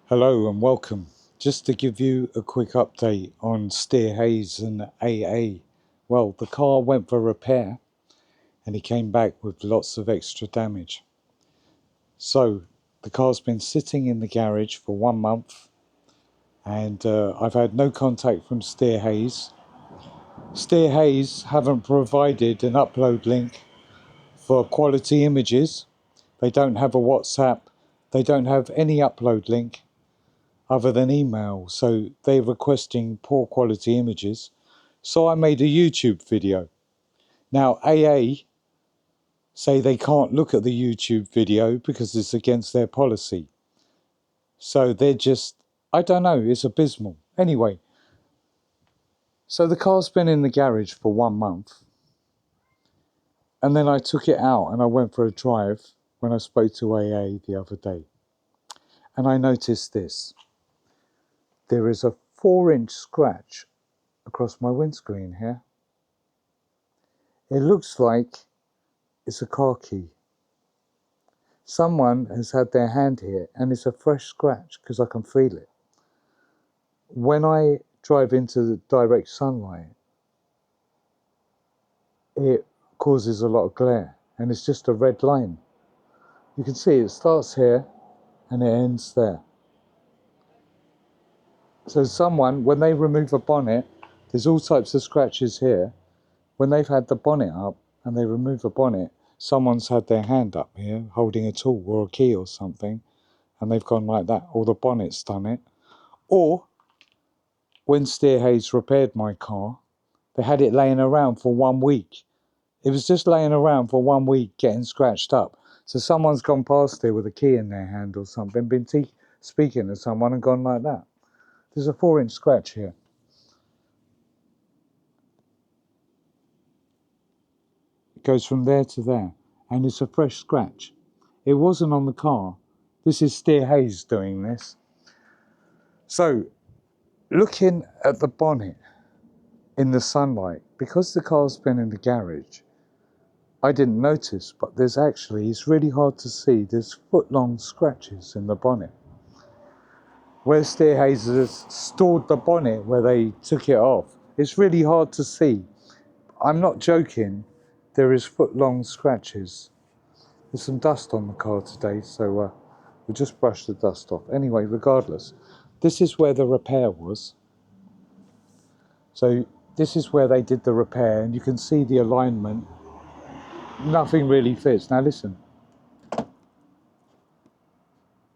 Hello and welcome. Just to give you a quick update on Steer Hayes and AA. Well, the car went for repair and he came back with lots of extra damage. So the car's been sitting in the garage for 1 month and I've had no contact from Steer Hayes. Steer Hayes haven't provided an upload link for quality images. They don't have a WhatsApp. They don't have any upload link other than email, so they're requesting poor quality images. So I made a YouTube video. Now AA say they can't look at the YouTube video because it's against their policy. So they're just, I don't know, it's abysmal. Anyway, so the car's been in the garage for 1 month. And then I took it out and I went for a drive when I spoke to AA the other day. And I noticed this. There is a 4-inch scratch across my windscreen here. It looks like it's a car key. Someone has had their hand here and it's a fresh scratch because I can feel it. When I drive into the direct sunlight, it causes a lot of glare and it's just a red line. You can see it starts here and it ends there. So someone, when they remove a bonnet, there's all types of scratches here. When they've had the bonnet up and they remove a bonnet, someone's had their hand up here holding a tool or a key or something and they've gone like that, or the bonnet's done it. Or when Steer Hayes repaired my car, they had it laying around for 1 week. It was just laying around for 1 week getting scratched up. So someone's gone past there with a key in their hand or something, been speaking to someone and gone like that. There's a 4-inch scratch here. It goes from there to there and it's a fresh scratch. It wasn't on the car. This is Steer Hayes doing this. So looking at the bonnet in the sunlight, because the car's been in the garage, I didn't notice, but there's actually, it's really hard to see, there's foot-long scratches in the bonnet. Where Steer Hayes has stored the bonnet where they took it off, it's really hard to see. I'm not joking, there is foot-long scratches. There's some dust on the car today, so we'll just brush the dust off. Anyway, regardless, this is where the repair was. So this is where they did the repair, and you can see the alignment. Nothing really fits. Now listen.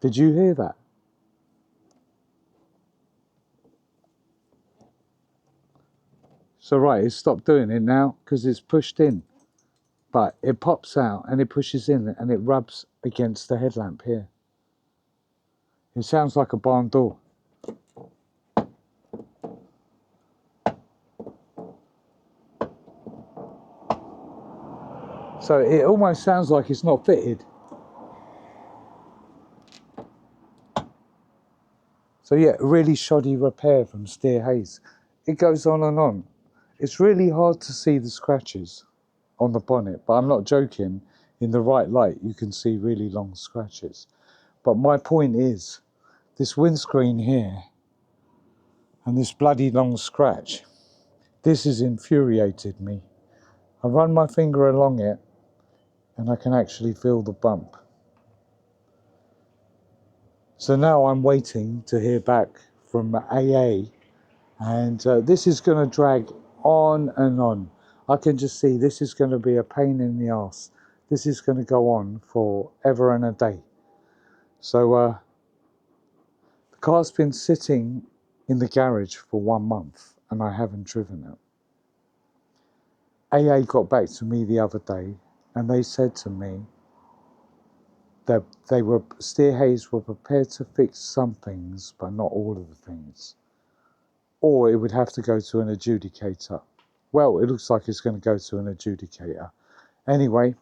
Did you hear that? So right, it's stopped doing it now because it's pushed in. But it pops out and it pushes in and it rubs against the headlamp here. It sounds like a barn door. So it almost sounds like it's not fitted. So yeah, really shoddy repair from Steer Hayes. It goes on and on. It's really hard to see the scratches on the bonnet, but I'm not joking. In the right light, you can see really long scratches. But my point is, this windscreen here, and this bloody long scratch, this has infuriated me. I run my finger along it, and I can actually feel the bump. So now I'm waiting to hear back from AA, and this is going to drag on and on. I can just see this is going to be a pain in the arse. This is going to go on for ever and a day. So the car's been sitting in the garage for 1 month and I haven't driven it. AA got back to me the other day and they said to me that Steer Hayes were prepared to fix some things, but not all of the things. Or it would have to go to an adjudicator. Well, it looks like it's going to go to an adjudicator. Anyway,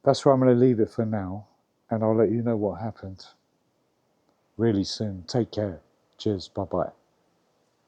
that's where I'm going to leave it for now, and I'll let you know what happened really soon. Take care. Cheers. Bye-bye.